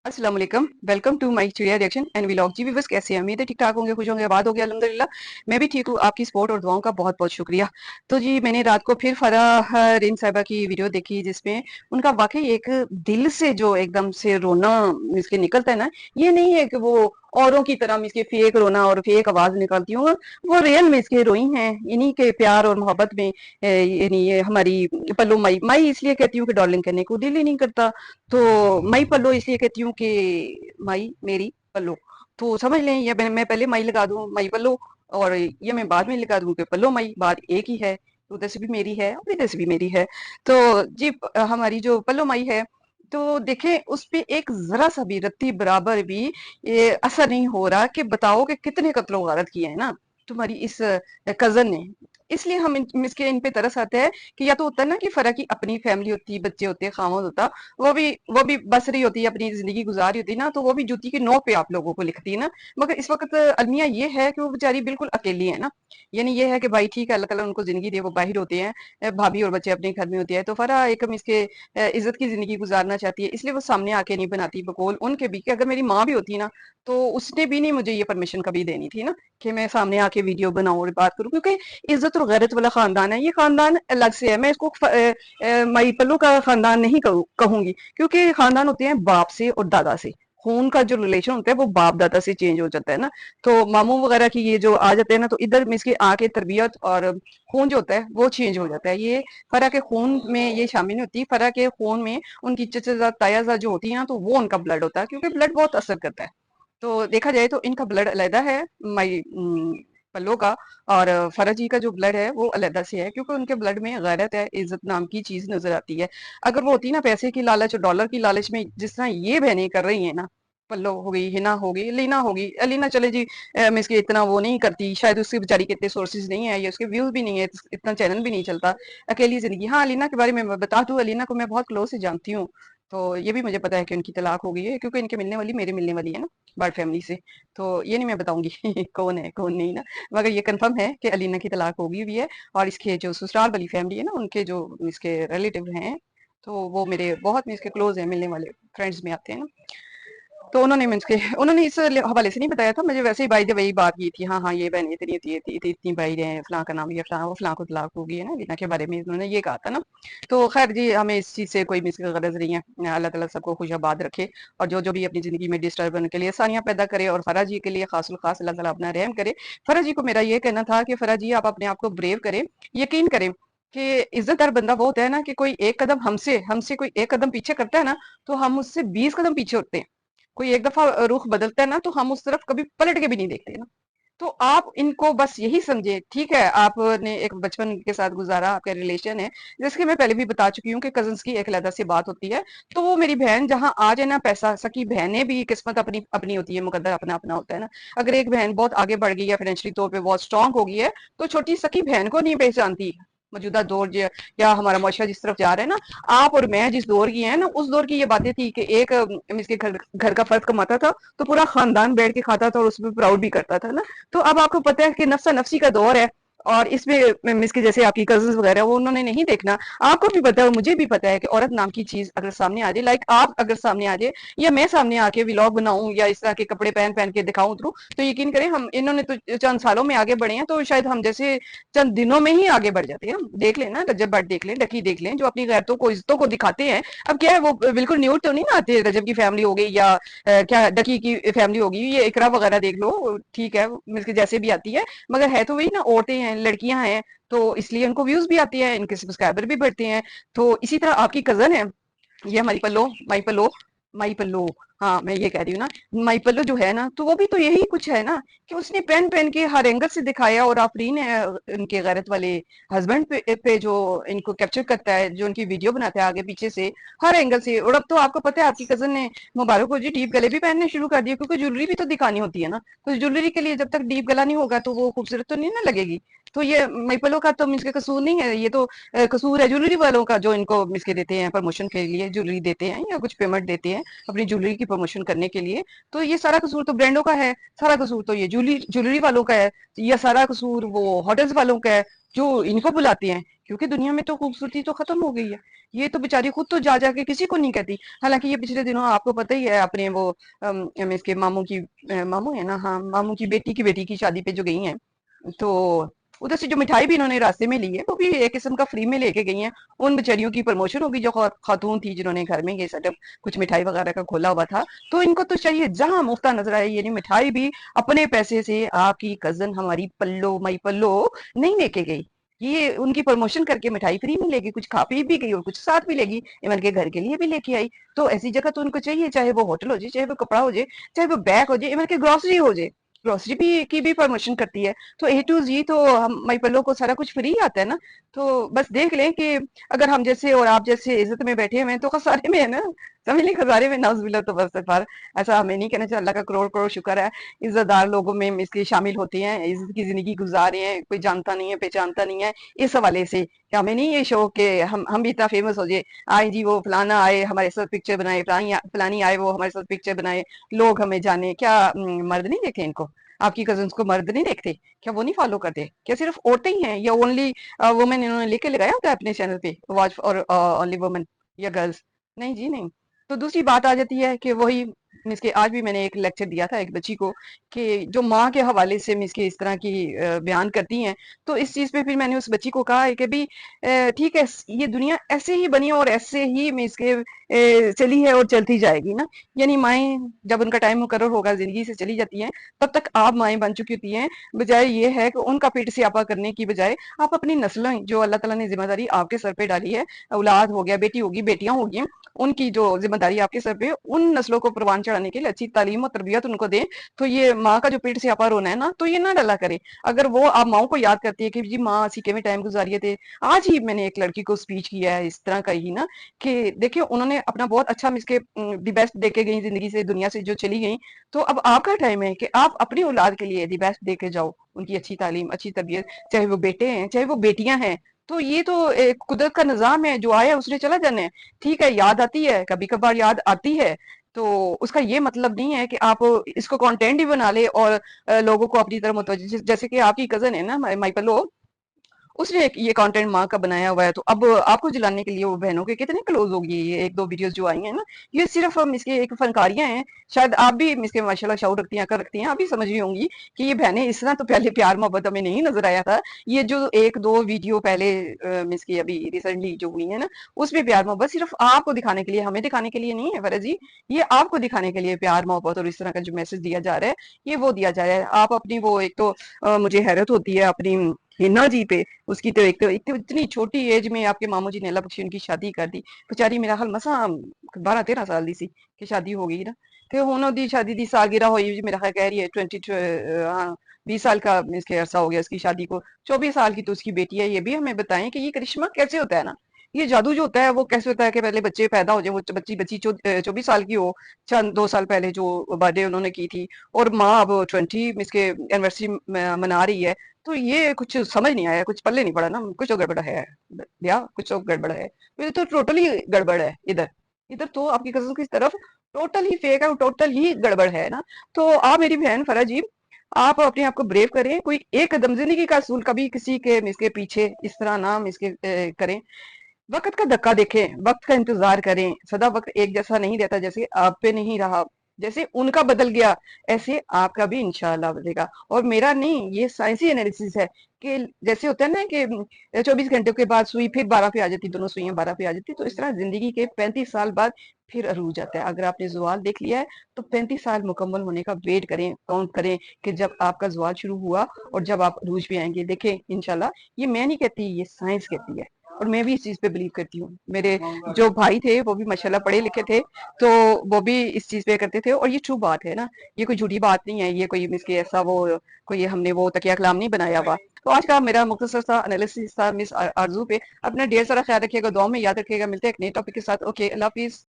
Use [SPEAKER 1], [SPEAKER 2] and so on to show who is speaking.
[SPEAKER 1] अस्सलाम वालेकुम, welcome to my Chidiya reaction and vlog. जी व्यूअर्स, कैसे हैं? उम्मीद है ठीक ठाक होंगे, खुश होंगे, आबाद होंगे, अल्हम्दुलिल्लाह। मैं भी ठीक हूँ। आपकी सपोर्ट और दुआओं का बहुत बहुत शुक्रिया। तो जी मैंने रात को फिर फराह रिन साहिबा की वीडियो देखी, जिसमें उनका वाकई एक दिल से जो एकदम से रोना इसके निकलता है ना, ये नहीं है कि वो औरों की तरह इसके फेक रोना और फेक आवाज निकालती हूँ। वो रियल में इसके रोई हैं, इन्हीं के प्यार और मोहब्बत में। यानी ये हमारी पल्लू माई माई इसलिए कहती हूँ कि डार्लिंग कहने को दिल ही नहीं करता। तो मई पल्लो इसलिए कहती हूँ कि माई मेरी पल्लो। तो समझ लें, या मैं पहले माई लगा दूं माई पल्लो, और ये मैं बाद में लगा दूं कि पल्लो माई, बात एक ही है। तो उधर से भी मेरी है और इधर से भी मेरी है। तो जी हमारी जो पल्लो माई है, तो देखें उस पे एक जरा सा भी रत्ती बराबर भी ये असर नहीं हो रहा कि बताओ कि कितने कत्लो गारत किए हैं ना तुम्हारी इस कजन ने। इसलिए हम इसके इन पे तरस आते हैं कि या तो होता है ना कि फरा की अपनी फैमिली होती, बच्चे होते, खामोद होता, वो भी बस रही होती है, अपनी जिंदगी गुजार रही होती है ना, तो वो भी जूती की नोक पे आप लोगों को लिखती है ना। मगर इस वक्त अलमिया ये है कि वो बेचारी बिल्कुल अकेली है ना। यानी ये है कि भाई ठीक है, अल्लाह ताला उनको जिंदगी दे, वो बाहर होते हैं, भाभी और बच्चे अपने घर में होते हैं, तो फरा एकम इसके इज्जत की जिंदगी गुजारना चाहती है, इसलिए वो सामने आके नहीं बनाती बकौल उनके भी कि अगर मेरी माँ भी होती ना, तो उसने भी नहीं मुझे ये परमिशन कभी देनी थी ना कि मैं सामने आके वीडियो बनाऊं और बात करूं, क्योंकि इज्जत और गैरत वाला खानदान है, ये खानदान अलग से है। मैं इसको माई पल्लू का खानदान नहीं कहूंगी, क्योंकि खानदान होते हैं बाप से और दादा से। खून का जो रिलेशन होता है वो बाप दादा से चेंज हो जाता है ना। तो मामू वगैरह की ये जो आ जाते हैं ना, तो इधर में इसकी आके तरबियत और खून जो होता है वो चेंज हो जाता है। ये फरा के खून में ये शामिल नहीं होती। फरा के खून में उनकी चचेजाद तायाजाद जो होती है ना, तो वो उनका ब्लड होता है, क्योंकि ब्लड बहुत असर करता है। तो देखा जाए तो इनका ब्लड अलहदा है, माई पल्लो का। और फरा जी का जो ब्लड है वो अलहदा से है, क्योंकि उनके ब्लड में गैरत है, इज्जत नाम की चीज नजर आती है। अगर वो होती ना पैसे की लालच और डॉलर की लालच में, जिस तरह ये बहनें कर रही है ना, पल्लो हो गई, हिना होगी, लीना होगी, अलीना चले जी, मिस के इतना वो नहीं करती, शायद उसकी बेचारी के इतने सोर्सेज नहीं है, या उसके व्यूज भी नहीं है, इतना चैनल भी नहीं चलता। अकेली जिंदगी। हाँ, अलीना के बारे में मैं बता दूं, अलीना को मैं बहुत क्लोज से जानती हूँ। तो ये भी मुझे पता है कि उनकी तलाक हो गई है, क्योंकि इनके मिलने वाली मेरे मिलने वाली है ना, बर्ड फैमिली से। तो ये नहीं मैं बताऊंगी कौन है कौन नहीं ना, मगर ये कंफर्म है कि अलीना की तलाक हो गई भी है। और इसके जो ससुराल वाली फैमिली है ना, उनके जो इसके रिलेटिव हैं, तो वो मेरे बहुत इसके क्लोज है, मिलने वाले फ्रेंड्स में आते हैं ना। तो उन्होंने इस हवाले से नहीं बताया था मुझे, वैसे ही भाई ने वही बात की थी। हाँ हाँ, ये बहन इतनी इतनी भाई है, फलां का नाम, ये फलां, वो फलां को तलाक हो गई है ना, रीना के बारे में उन्होंने ये कहा था ना। तो खैर जी, हमें इस चीज से कोई गरज नहीं है। अल्लाह ताला सबको खुशाबाद रखे, और जो जो भी अपनी जिंदगी में डिस्टर्ब होने के लिए आसानियां पैदा करे, और फरा जी के लिए खासुल खास अल्लाह ताला अपना रहम करे। फरा जी को मेरा ये कहना था कि फरा जी, आप अपने आप को ब्रेव करें, यकीन करें कि इज्जतदार बंदा वो होता है ना कि कोई एक कदम हमसे हमसे कोई एक कदम पीछे करता है ना, तो हम उससे 20 कदम पीछे होते हैं। कोई एक दफा रुख बदलता है ना, तो हम उस तरफ कभी पलट के भी नहीं देखते ना। तो आप इनको बस यही समझे, ठीक है, आपने एक बचपन के साथ गुजारा, आपका रिलेशन है, जैसे कि मैं पहले भी बता चुकी हूँ कि कजन्स की एक अलग सी बात होती है। तो वो मेरी बहन जहां आ जाए ना, पैसा सकी बहनें भी किस्मत अपनी अपनी होती है, मुकद्दर अपना अपना होता है ना। अगर एक बहन बहुत आगे बढ़ गई है, फाइनेंशियली तौर पे बहुत स्ट्रांग हो गई है, तो छोटी सकी बहन को नहीं पहचानती। मौजूदा दौर या हमारा मुआशरा जिस तरफ जा रहा है ना, आप और मैं जिस दौर की है ना, उस दौर की ये बातें थी कि एक इसके घर घर का फर्द कमाता था, तो पूरा खानदान बैठ के खाता था और उसमें प्राउड भी करता था ना। तो अब आपको पता है कि नफ्सा नफसी का दौर है, और इसमें मिस के जैसे आपकी कजन्स वगैरह, वो उन्होंने नहीं देखना। आपको भी पता है और मुझे भी पता है कि औरत नाम की चीज अगर सामने आ जाए, लाइक आप अगर सामने आ जाए, या मैं सामने आके व्लॉग बनाऊं, या इस तरह के कपड़े पहन पहन के दिखाऊं थ्रू, तो यकीन करें, हम इन्होंने तो चंद सालों में आगे बढ़े हैं, तो शायद हम जैसे चंद दिनों में ही आगे बढ़ जाते हैं। देख लें ना, रजब भट्ट देख लें, डकी देख लें, जो अपनी गैरतों को, इज्जतों को दिखाते हैं। अब क्या है, वो बिल्कुल न्यूड तो नहीं ना आते, रजब की फैमिली हो गई, या क्या डकी की फैमिली होगी, ये इकरा वगैरह देख लो, ठीक है, मिलके जैसे भी आती है, मगर है तो वही ना, औरतें हैं, लड़कियां हैं, तो इसलिए उनको व्यूज भी आती है, इनके सब्सक्राइबर भी बढ़ते हैं। तो इसी तरह आपकी कजन है, ये हमारी पल्लो, माई पल्लो, माई पल्लो, हाँ मैं ये कह रही हूँ ना, माई पल्लो जो है ना, तो वो भी तो यही कुछ है ना, कि उसने पेन पेन के हर एंगल से दिखाया, और आफरीन है उनके गैरत वाले हस्बैंड पे जो इनको कैप्चर करता है, जो उनकी वीडियो बनाता है आगे पीछे से, हर एंगल से। और अब तो आपको पता है, आपकी कजन ने, मुबारक हो जी, डीप गले भी पहनने शुरू कर दिए, क्योंकि ज्वेलरी भी तो दिखानी होती है ना। तो ज्वेलरी के लिए जब तक डीप गला नहीं होगा, तो वो खूबसूरत तो नहीं ना लगेगी। तो ये माइपलो का तो इसके कसूर नहीं है, ये तो कसूर है ज्वेलरी वालों का, जो इनको मिसके देते हैं प्रमोशन के लिए, ज्वेलरी देते हैं या कुछ पेमेंट देते हैं अपनी ज्वेलरी की प्रमोशन करने के लिए। तो ये सारा कसूर तो ब्रांडों का है, सारा कसूर तो ये ज्वेलरी ज्वेलरी वालों का है, या सारा कसूर वो होटल्स वालों का है, जो इनको बुलाते हैं। کیونکہ دنیا میں تو خوبصورتی تو ختم ہو گئی ہے. یہ تو بیچاری خود تو جا جا کے کسی کو نہیں کہتی. حالانکہ یہ پچھلے دنوں آپ کو پتہ ہی ہے اپنے وہ اس کے ماموں کی ماموں ہے نا، ہاں ماموں کی بیٹی کی شادی پہ جو گئی ہیں، تو ادھر سے جو مٹھائی بھی انہوں نے راستے میں لی ہے وہ بھی ایک قسم کا فری میں لے کے گئی ہیں. ان بیچاریوں کی پروموشن ہوگی جو خاتون تھی جنہوں نے گھر میں یہ سیٹ اپ کچھ مٹھائی وغیرہ کا کھولا ہوا تھا. تو ان کو تو چاہیے جہاں مفتہ نظر آئے، یعنی مٹھائی بھی اپنے پیسے سے آپ کی کزن ہماری پلو مائی پلو نہیں لے کے گئی. یہ ان کی پروموشن کر کے مٹھائی فری میں لے گی، کچھ کھا پی بھی گئی اور کچھ ساتھ بھی لے گی، ایون کے گھر کے لیے بھی لے کے آئی. تو ایسی جگہ تو ان کو چاہیے، چاہے وہ ہوٹل ہو جائے، چاہے وہ کپڑا ہو جائے، چاہے وہ بیگ ہو جائے، ایون کہ گروسری ہو جائے، گروسری بھی کی بھی پروموشن کرتی ہے. تو اے ٹو زی تو ہم مائی پلو کو سارا کچھ فری آتا ہے نا. تو بس دیکھ لیں کہ اگر ہم جیسے اور آپ جیسے عزت میں بیٹھے ہوئے ہیں تو خسارے میں ہے نا، سمجھ لیں خسارے میں، ناؤز باللہ. تو بس ایسا ہمیں نہیں کہنا چاہیے. اللہ کا کروڑ کروڑ شکر ہے عزت دار لوگوں میں اس کے شامل ہوتے ہیں، عزت کی زندگی گزار رہے ہیں، کوئی جانتا نہیں ہے پہچانتا نہیں ہے. اس حوالے سے کہ ہمیں نہیں یہ شوق کہ ہم بھی اتنا فیمس ہو جائے، آئے جی وہ فلانا آئے ہمارے ساتھ پکچر بنائے، فلانی آئے وہ ہمارے ساتھ پکچر بنائے، لوگ ہمیں جانے. کیا مرد نہیں دیکھتے ان کو؟ آپ کی کزنس کو مرد نہیں دیکھتے کیا؟ وہ نہیں فالو کرتے کیا؟ صرف عورتیں ہی ہیں یا اونلی وومن انہوں نے لے کے لگایا ہوتا ہے اپنے چینل پہ واچ اور اونلی وومن یا گرلس؟ نہیں جی نہیں. تو دوسری بات آ جاتی ہے کہ وہی مس کے آج بھی میں نے ایک لیکچر دیا تھا ایک بچی کو کہ جو ماں کے حوالے سے مس کے اس طرح کی بیان کرتی ہیں. تو اس چیز پہ پھر میں نے اس بچی کو کہا ہے کہ بھی ٹھیک ہے یہ دنیا ایسے ہی بنی اور ایسے ہی مس کے چلی ہے اور چلتی جائے گی نا. یعنی مائیں جب ان کا ٹائم مقرر ہوگا زندگی سے چلی جاتی ہیں، تب تک آپ مائیں بن چکی ہوتی ہیں. بجائے یہ ہے کہ ان کا پیٹ سیاپا کرنے کی بجائے آپ اپنی نسلیں جو اللہ تعالیٰ نے ذمہ داری آپ کے سر پہ ڈالی ہے، اولاد ہو گیا، بیٹی ہوگی، بیٹیاں ہوگی، ان کی جو ذمہ داری آپ کے سر پہ، ان نسلوں کو پروان چڑھانے کے لیے اچھی تعلیم اور تربیت ان کو دیں. تو یہ ماں کا جو پیٹ سیاپا رونا ہے نا، تو یہ نہ ڈالا کرے. اگر وہ آپ ماؤں کو یاد کرتی ہے کہ جی ماں سیکے میں ٹائم گزاریے تھے. آج ہی میں نے ایک لڑکی کو سپیچ کیا ہے اس طرح کا ہی نا کہ دیکھیں انہوں نے اپنا بہت اچھا مس کے دی بیسٹ دے کے گئی زندگی سے، دنیا سے جو چلی گئی. تو اب آپ کا ٹائم ہے کہ آپ اپنی اولاد کے لیے دی بیسٹ دے کے جاؤ، ان کی اچھی تعلیم، اچھی تربیت، چاہے وہ بیٹے ہیں چاہے وہ بیٹیاں ہیں. تو یہ تو ایک قدرت کا نظام ہے، جو آیا اس نے چلا جانا ہے. ٹھیک ہے یاد آتی ہے، کبھی کبھار یاد آتی ہے، تو اس کا یہ مطلب نہیں ہے کہ آپ اس کو کانٹینٹ ہی بنا لے اور لوگوں کو اپنی طرف متوجہ. جیسے کہ آپ کی کزن ہے نا مائی پلو، اس نے یہ کانٹینٹ ماں کا بنایا ہوا ہے، تو اب آپ کو جلانے کے لیے وہ بہنوں کے کتنے کلوز ہوگی. یہ ایک دو ویڈیوز جو آئی ہیں نا، یہ صرف اس کے ایک فنکاریاں ہیں. شاید آپ بھی اس کے ماشاءاللہ شعور رکھتی ہیں، کر رکھتی ہیں، آپ بھی سمجھ رہی ہوں گی کہ یہ بہنیں اس طرح تو پہلے پیار محبت ہمیں نہیں نظر آیا تھا. یہ جو ایک دو ویڈیو پہلے مس کی ابھی ریسنٹلی جو ہوئی ہے نا، اس میں پیار محبت صرف آپ کو دکھانے کے لیے، ہمیں دکھانے کے لیے نہیں ہے فرض جی. یہ آپ کو دکھانے کے لیے پیار محبت اور اس طرح کا جو میسج دیا جا رہا ہے، یہ وہ دیا جا رہا ہے. آپ اپنی وہ ایک تو مجھے حیرت ہوتی ہے اپنی ہنا جی پہ. اس کی تو ایک تو اتنی چھوٹی ایج میں آپ کے ماموں جی نے اللہ بخشی ان کی شادی کر دی. بیچاری میرا حال مسا 12-13 سال دی سی کہ شادی ہو گئی نا. تے ہن دی شادی دی سالگرہ ہوئی جی، میرا خیال کہہ رہی ہے 20 سال کا اس کے عرصہ ہو گیا اس کی شادی کو. 24 سال کی تو اس کی بیٹی ہے. یہ بھی ہمیں بتائیں کہ یہ کرشمہ کیسے ہوتا ہے نا، یہ جادو جو ہوتا ہے وہ کیسے ہوتا ہے کہ پہلے بچے پیدا ہو جائیں، وہ بچی 24 سال کی ہو، چند 2 سال پہلے جو برتھ ڈے انہوں نے کی تھی، اور ماں اب 20 اس کے اینیورسری منا رہی ہے. تو یہ کچھ سمجھ نہیں آیا، کچھ پلے نہیں پڑا نا. کچھ تو گڑبڑ ہے یا کچھ تو گڑبڑ ہے. یہ تو ٹوٹلی گڑبڑ ہے. ادھر تو آپ کی کزن کی طرف ٹوٹل ہی فیک ہے، ٹوٹل ہی گڑبڑ ہے نا. تو آپ میری بہن فرح جی، آپ اپنے آپ کو بریو کریں. کوئی ایک قدم زندگی کا اصول کبھی کسی کے اس کے پیچھے اس طرح نہ اس کے کریں. وقت کا دھکا دیکھیں، وقت کا انتظار کریں. سدا وقت ایک جیسا نہیں رہتا. جیسے آپ پہ نہیں رہا، جیسے ان کا بدل گیا، ایسے آپ کا بھی انشاءاللہ بدلے گا. اور میرا نہیں، یہ سائنسی انالیسس ہے کہ جیسے ہوتا ہے نا کہ 24 گھنٹوں کے بعد سوئی پھر 12 پہ آ جاتی، دونوں سوئیاں 12 پہ آ جاتی. تو اس طرح زندگی کے 35 سال بعد پھر عروج آتا ہے. اگر آپ نے زوال دیکھ لیا ہے تو 35 سال مکمل ہونے کا ویٹ کریں، کاؤنٹ کریں کہ جب آپ کا زوال شروع ہوا اور جب آپ عروج پہ آئیں گے. دیکھیں انشاءاللہ، یہ میں نہیں کہتی، یہ سائنس کہتی ہے. اور میں بھی اس چیز پہ بلیو کرتی ہوں. میرے جو بھائی تھے وہ بھی ماشاءاللہ پڑھے لکھے تھے، تو وہ بھی اس چیز پہ کرتے تھے. اور یہ ٹرو بات ہے نا، یہ کوئی جھوٹی بات نہیں ہے. یہ کوئی مس کے ایسا وہ کوئی ہم نے وہ تکیہ کلام نہیں بنایا ہوا. تو آج کا میرا مختصر سا انالیسس تھا مس آرزو پہ. اپنا ڈھیر سارا خیال رکھیے گا، دعاؤں میں یاد رکھیے گا. ملتے ہیں ایک نئے ٹاپک کے ساتھ. اوکے، اللہ حافظ.